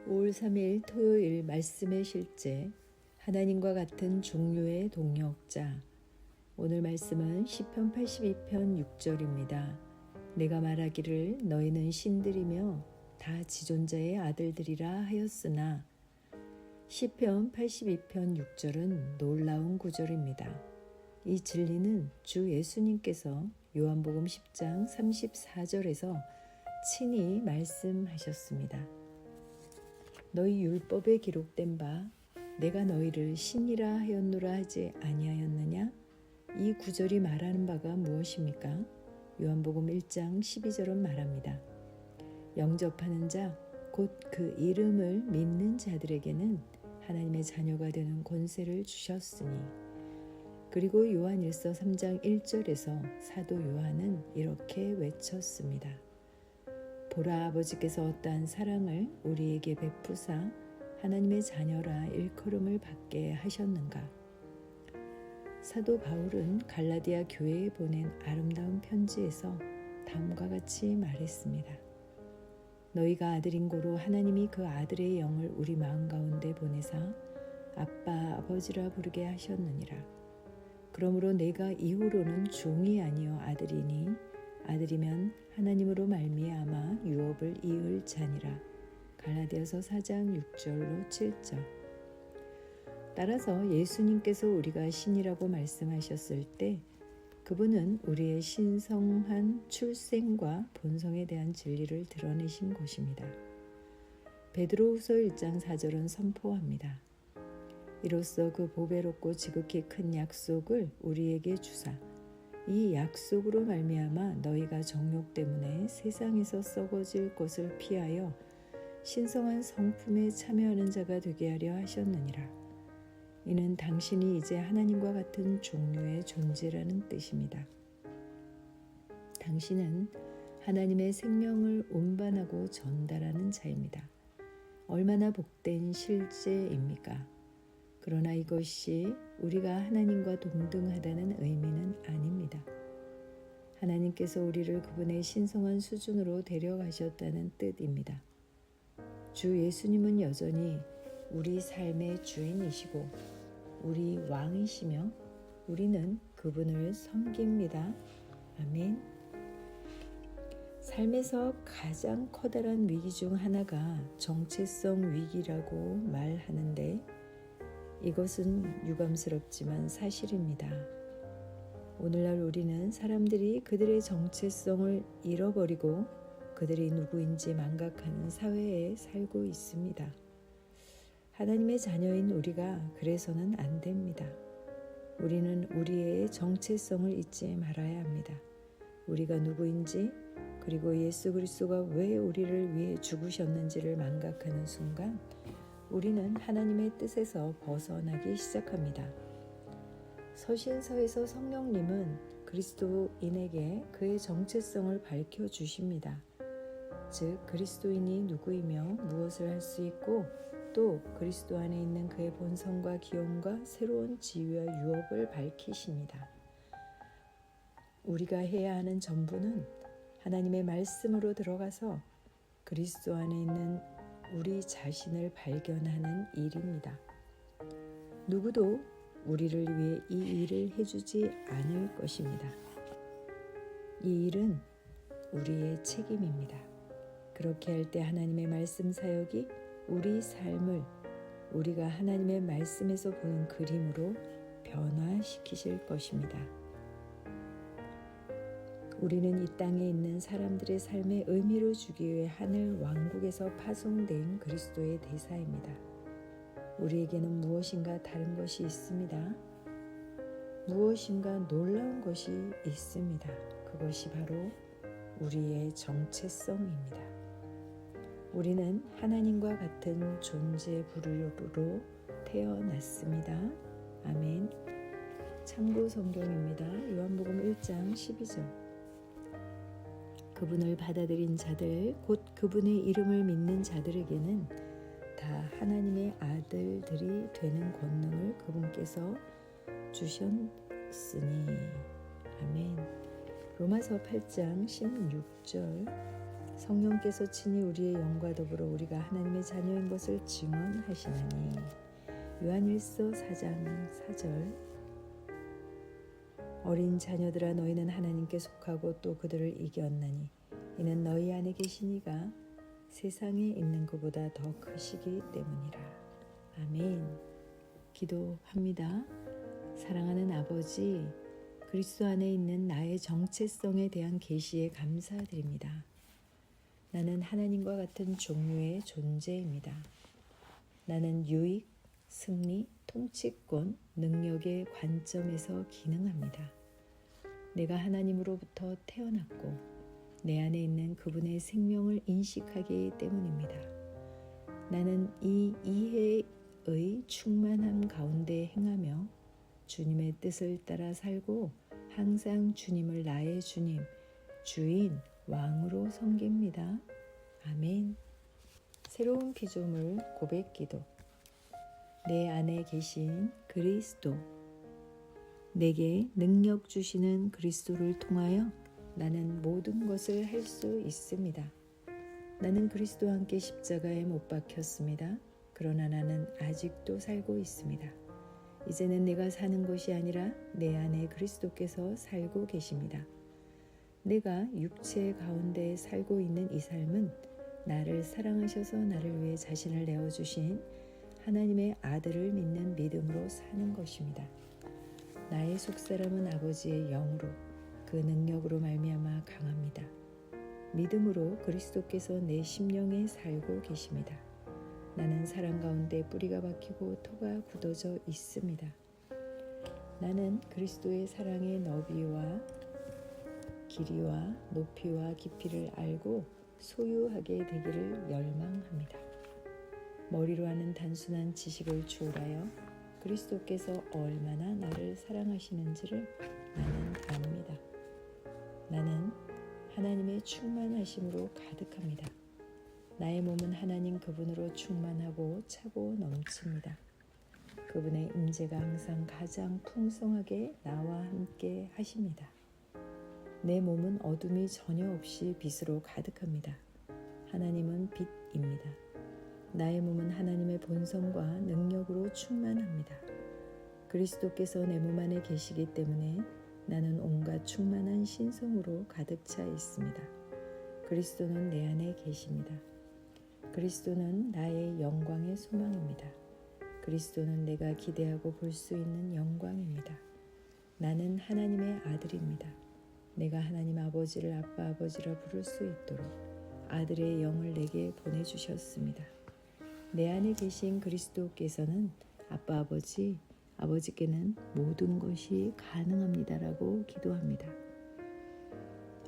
5월 3일 토요일 말씀의 실제 하나님과 같은 종류의 동역자. 오늘 말씀은 시편 82편 6절입니다. 내가 말하기를 너희는 신들이며 다 지존자의 아들들이라 하였으나 시편 82편 6절은 놀라운 구절입니다. 이 진리는 주 예수님께서 요한복음 10장 34절에서 친히 말씀하셨습니다. 너희 율법에 기록된 바 내가 너희를 신이라 하였노라 하지 아니하였느냐? 이 구절이 말하는 바가 무엇입니까? 요한복음 1장 12절은 말합니다. 영접하는 자, 곧 그 이름을 믿는 자들에게는 하나님의 자녀가 되는 권세를 주셨으니. 그리고 요한일서 3장 1절에서 사도 요한은 이렇게 외쳤습니다. 보라, 아버지께서 어떠한 사랑을 우리에게 베푸사 하나님의 자녀라 일컬음을 받게 하셨는가. 사도 바울은 갈라디아 교회에 보낸 아름다운 편지에서 다음과 같이 말했습니다. 너희가 아들인 고로 하나님이 그 아들의 영을 우리 마음 가운데 보내사 아빠 아버지라 부르게 하셨느니라. 그러므로 내가 이후로는 종이 아니요 아들이니 아들이면 하나님으로 말미암아 유업을 이을 자니라. 갈라디아서 4장 6절로 7절. 따라서 예수님께서 우리가 신이라고 말씀하셨을 때 그분은 우리의 신성한 출생과 본성에 대한 진리를 드러내신 것입니다. 베드로후서 1장 4절은 선포합니다. 이로써 그 보배롭고 지극히 큰 약속을 우리에게 주사 이 약속으로 말미암아 너희가 정욕 때문에 세상에서 썩어질 것을 피하여 신성한 성품에 참여하는 자가 되게 하려 하셨느니라. 이는 당신이 이제 하나님과 같은 종류의 존재라는 뜻입니다. 당신은 하나님의 생명을 운반하고 전달하는 자입니다. 얼마나 복된 실제입니까? 그러나 이것이 우리가 하나님과 동등하다는 의미는 아닙니다. 하나님께서 우리를 그분의 신성한 수준으로 데려가셨다는 뜻입니다. 주 예수님은 여전히 우리 삶의 주인이시고 우리 왕이시며 우리는 그분을 섬깁니다. 아멘. 삶에서 가장 커다란 위기 중 하나가 정체성 위기라고 말하는데 이것은 유감스럽지만 사실입니다. 오늘날 우리는 사람들이 그들의 정체성을 잃어버리고 그들이 누구인지 망각하는 사회에 살고 있습니다. 하나님의 자녀인 우리가 그래서는 안 됩니다. 우리는 우리의 정체성을 잊지 말아야 합니다. 우리가 누구인지 그리고 예수 그리스도가 왜 우리를 위해 죽으셨는지를 망각하는 순간 우리는 하나님의 뜻에서 벗어나기 시작합니다. 서신서에서 성령님은 그리스도인에게 그의 정체성을 밝혀주십니다. 즉 그리스도인이 누구이며 무엇을 할 수 있고 또 그리스도 안에 있는 그의 본성과 기용과 새로운 지위와 유업을 밝히십니다. 우리가 해야 하는 전부는 하나님의 말씀으로 들어가서 그리스도 안에 있는 우리 자신을 발견하는 일입니다. 누구도 우리를 위해 이 일을 해주지 않을 것입니다. 이 일은 우리의 책임입니다. 그렇게 할 때 하나님의 말씀 사역이 우리 삶을 우리가 하나님의 말씀에서 보는 그림으로 변화시키실 것입니다. 우리는 이 땅에 있는 사람들의 삶에 의미를 주기 위해 하늘 왕국에서 파송된 그리스도의 대사입니다. 우리에게는 무엇인가 다른 것이 있습니다. 무엇인가 놀라운 것이 있습니다. 그것이 바로 우리의 정체성입니다. 우리는 하나님과 같은 존재 부류로 태어났습니다. 아멘. 참고 성경입니다. 요한복음 1장 12절. 그분을 받아들인 자들, 곧 그분의 이름을 믿는 자들에게는 다 하나님의 아들들이 되는 권능을 그분께서 주셨으니. 아멘. 로마서 8장 16절 성령께서 친히 우리의 영과 더불어 우리가 하나님의 자녀인 것을 증언하시나니. 요한일서 4장 4절. 어린 자녀들아 너희는 하나님께 속하고 또 그들을 이겼나니 이는 너희 안에 계신 이가 세상에 있는 그보다 더 크시기 때문이라. 아멘. 기도합니다. 사랑하는 아버지, 그리스도 안에 있는 나의 정체성에 대한 계시에 감사드립니다. 나는 하나님과 같은 종류의 존재입니다. 나는 유익, 승리, 통치권, 능력의 관점에서 기능합니다. 내가 하나님으로부터 태어났고 내 안에 있는 그분의 생명을 인식하기 때문입니다. 나는 이 이해의 충만함 가운데 행하며 주님의 뜻을 따라 살고 항상 주님을 나의 주님, 주인, 왕으로 섬깁니다. 아멘. 새로운 피조물 고백기도. 내 안에 계신 그리스도, 내게 능력 주시는 그리스도를 통하여 나는 모든 것을 할 수 있습니다. 나는 그리스도와 함께 십자가에 못 박혔습니다. 그러나 나는 아직도 살고 있습니다. 이제는 내가 사는 것이 아니라 내 안에 그리스도께서 살고 계십니다. 내가 육체 가운데 살고 있는 이 삶은 나를 사랑하셔서 나를 위해 자신을 내어주신 하나님의 아들을 믿는 믿음으로 사는 것입니다. 나의 속사람은 아버지의 영으로 그 능력으로 말미암아 강합니다. 믿음으로 그리스도께서 내 심령에 살고 계십니다. 나는 사랑 가운데 뿌리가 박히고 토가 굳어져 있습니다. 나는 그리스도의 사랑의 너비와 길이와 높이와 깊이를 알고 소유하게 되기를 열망합니다. 머리로 하는 단순한 지식을 추울하여 그리스도께서 얼마나 나를 사랑하시는지를 나는 압니다. 나는 하나님의 충만하심으로 가득합니다. 나의 몸은 하나님 그분으로 충만하고 차고 넘칩니다. 그분의 임재가 항상 가장 풍성하게 나와 함께 하십니다. 내 몸은 어둠이 전혀 없이 빛으로 가득합니다. 하나님은 빛입니다. 나의 몸은 하나님의 본성과 능력으로 충만합니다. 그리스도께서 내 몸 안에 계시기 때문에 나는 온갖 충만한 신성으로 가득 차 있습니다. 그리스도는 내 안에 계십니다. 그리스도는 나의 영광의 소망입니다. 그리스도는 내가 기대하고 볼 수 있는 영광입니다. 나는 하나님의 아들입니다. 내가 하나님 아버지를 아빠 아버지라 부를 수 있도록 아들의 영을 내게 보내주셨습니다. 내 안에 계신 그리스도께서는 아빠 아버지, 아버지께는 모든 것이 가능합니다라고 기도합니다.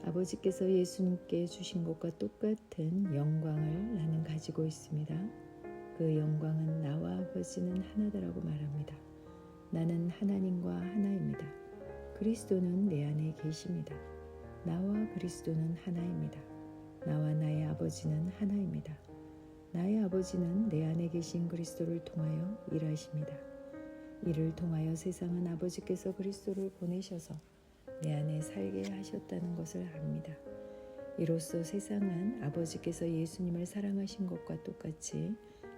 아버지께서 예수님께 주신 것과 똑같은 영광을 나는 가지고 있습니다. 그 영광은 나와 아버지는 하나다라고 말합니다. 나는 하나님과 하나입니다. 그리스도는 내 안에 계십니다. 나와 그리스도는 하나입니다. 나와 나의 아버지는 하나입니다. 나의 아버지는 내 안에 계신 그리스도를 통하여 일하십니다. 이를 통하여 세상은 아버지께서 그리스도를 보내셔서 내 안에 살게 하셨다는 것을 압니다. 이로써 세상은 아버지께서 예수님을 사랑하신 것과 똑같이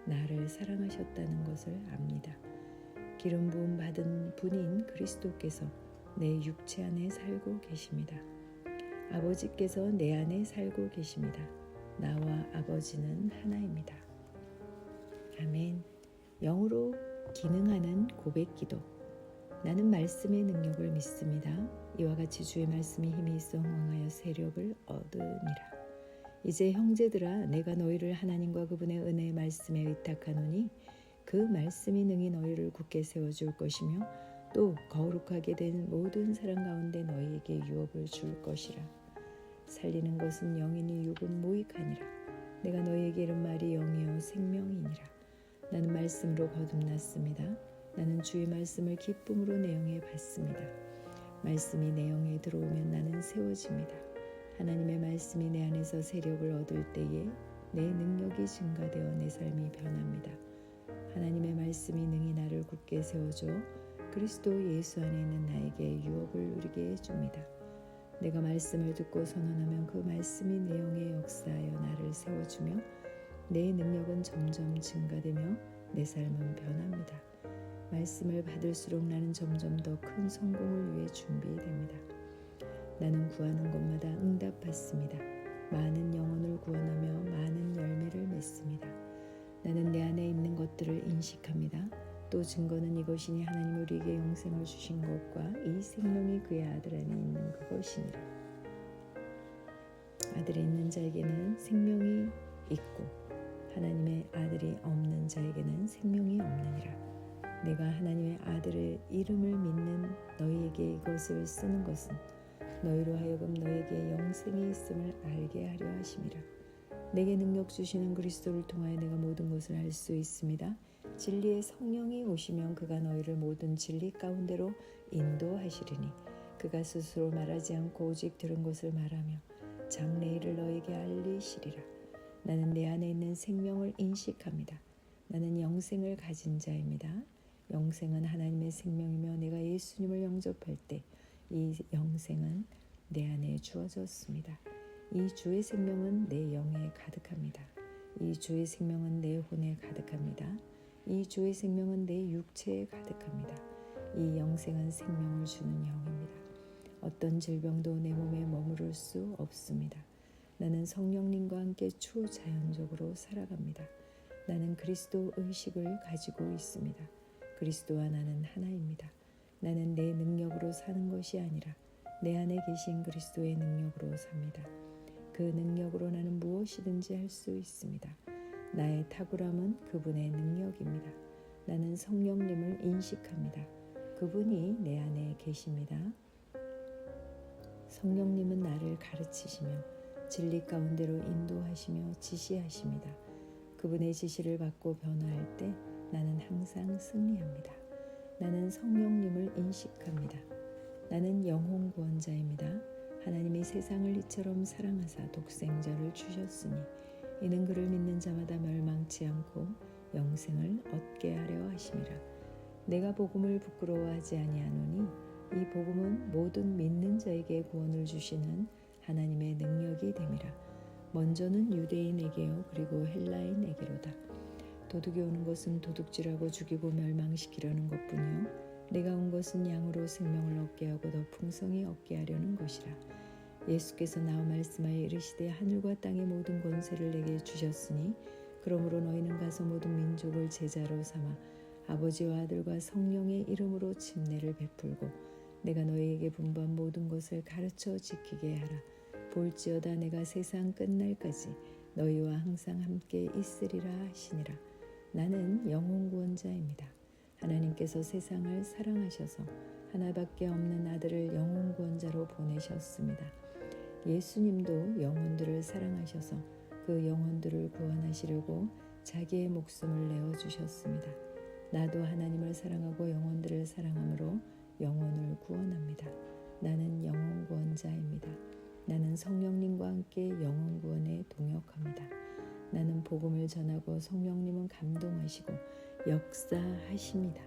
나를 사랑하셨다는 것을 압니다. 기름 부음 받은 분인 그리스도께서 내 육체 안에 살고 계십니다. 아버지께서 내 안에 살고 계십니다. 나와 아버지는 하나입니다. 아멘. 영으로 기능하는 고백기도. 나는 말씀의 능력을 믿습니다. 이와 같이 주의 말씀이 힘이 있어 흥하여 세력을 얻으니라. 이제 형제들아 내가 너희를 하나님과 그분의 은혜의 말씀에 의탁하노니 그 말씀이 능히 너희를 굳게 세워줄 것이며 또 거룩하게 된 모든 사람 가운데 너희에게 유업을 줄 것이라. 살리는 것은 영이니 육은 무익하니라. 내가 너희에게 이른 말이 영이요 생명이니라. 나는 말씀으로 거듭났습니다. 나는 주의 말씀을 기쁨으로 내 영에 받습니다. 말씀이 내 영에 들어오면 나는 세워집니다. 하나님의 말씀이 내 안에서 세력을 얻을 때에 내 능력이 증가되어 내 삶이 변합니다. 하나님의 말씀이 능히 나를 굳게 세워줘 그리스도 예수 안에 있는 나에게 유업을 누리게 해줍니다. 내가 말씀을 듣고 선언하면 그 말씀이 내 영에 역사하여 나를 세워주며 내 능력은 점점 증가되며 내 삶은 변합니다. 말씀을 받을수록 나는 점점 더 큰 성공을 위해 준비됩니다. 나는 구하는 것마다 응답받습니다. 많은 영혼을 구원하며 많은 열매를 맺습니다. 나는 내 안에 있는 것들을 인식합니다. 또 증거는 이것이니 하나님 우리에게 영생을 주신 것과 이 생명이 그의 아들 안에 있는 그것이니라. 아들이 있는 자에게는 생명이 있고 하나님의 아들이 없는 자에게는 생명이 없느니라. 내가 하나님의 아들의 이름을 믿는 너희에게 이것을 쓰는 것은 너희로 하여금 너희에게 영생이 있음을 알게 하려 하심이라. 내게 능력 주시는 그리스도를 통하여 내가 모든 것을 알 수 있습니다. 진리의 성령이 오시면 그가 너희를 모든 진리 가운데로 인도하시리니 그가 스스로 말하지 않고 오직 들은 것을 말하며 장래일을 너희에게 알리시리라. 나는 내 안에 있는 생명을 인식합니다. 나는 영생을 가진 자입니다. 영생은 하나님의 생명이며 내가 예수님을 영접할 때 이 영생은 내 안에 주어졌습니다. 이 주의 생명은 내 영에 가득합니다. 이 주의 생명은 내 혼에 가득합니다. 이 주의 생명은 내 육체에 가득합니다. 이 영생은 생명을 주는 영입니다. 어떤 질병도 내 몸에 머무를 수 없습니다. 나는 성령님과 함께 초자연적으로 살아갑니다. 나는 그리스도 의식을 가지고 있습니다. 그리스도와 나는 하나입니다. 나는 내 능력으로 사는 것이 아니라 내 안에 계신 그리스도의 능력으로 삽니다. 그 능력으로 나는 무엇이든지 할 수 있습니다. 나의 탁월함은 그분의 능력입니다. 나는 성령님을 인식합니다. 그분이 내 안에 계십니다. 성령님은 나를 가르치시며 진리 가운데로 인도하시며 지시하십니다. 그분의 지시를 받고 변화할 때 나는 항상 승리합니다. 나는 성령님을 인식합니다. 나는 영혼 구원자입니다. 하나님이 세상을 이처럼 사랑하사 독생자를 주셨으니 이는 그를 믿는 자마다 멸망치 않고 영생을 얻게 하려 하심이라. 내가 복음을 부끄러워하지 아니하노니 이 복음은 모든 믿는 자에게 구원을 주시는 하나님의 능력이 됨이라. 먼저는 유대인에게요 그리고 헬라인에게로다. 도둑이 오는 것은 도둑질하고 죽이고 멸망시키려는 것뿐이요 내가 온 것은 양으로 생명을 얻게 하고 더 풍성히 얻게 하려는 것이라. 예수께서 나와 말씀하여 이르시되 하늘과 땅의 모든 권세를 내게 주셨으니 그러므로 너희는 가서 모든 민족을 제자로 삼아 아버지와 아들과 성령의 이름으로 침례를 베풀고 내가 너희에게 분부한 모든 것을 가르쳐 지키게 하라. 볼지어다 내가 세상 끝날까지 너희와 항상 함께 있으리라 하시니라. 나는 영혼 구원자입니다. 하나님께서 세상을 사랑하셔서 하나밖에 없는 아들을 영혼 구원자로 보내셨습니다. 예수님도 영혼들을 사랑하셔서 그 영혼들을 구원하시려고 자기의 목숨을 내어주셨습니다. 나도 하나님을 사랑하고 영혼들을 사랑함으로 영혼을 구원합니다. 나는 영혼 구원자입니다. 나는 성령님과 함께 영혼 구원에 동역합니다. 나는 복음을 전하고 성령님은 감동하시고 역사하십니다.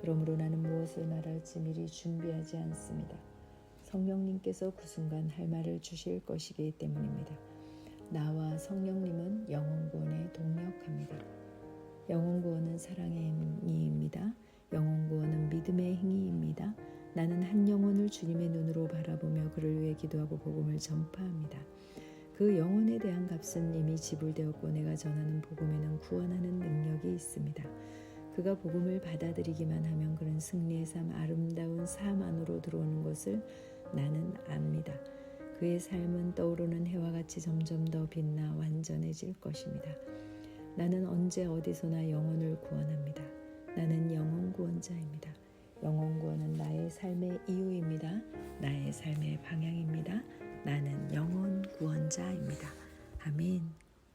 그러므로 나는 무엇을 말할지 미리 준비하지 않습니다. 성령님께서 그 순간 할 말을 주실 것이기 때문입니다. 나와 성령님은 영혼 구원에 동역합니다. 영혼 구원은 사랑의 행위입니다. 영혼 구원은 믿음의 행위입니다. 나는 한 영혼을 주님의 눈으로 바라보며 그를 위해 기도하고 복음을 전파합니다. 그 영혼에 대한 값은 이미 지불되었고 내가 전하는 복음에는 구원하는 능력이 있습니다. 그가 복음을 받아들이기만 하면 그는 승리의 삶, 아름다운 삶 안으로 들어오는 것을 나는 압니다. 그의 삶은 떠오르는 해와 같이 점점 더 빛나 완전해질 것입니다. 나는 언제 어디서나 영혼을 구원합니다. 나는 영혼 구원자입니다. 영혼 구원은 나의 삶의 이유입니다. 나의 삶의 방향입니다. 나는 영혼 구원자입니다. 아멘.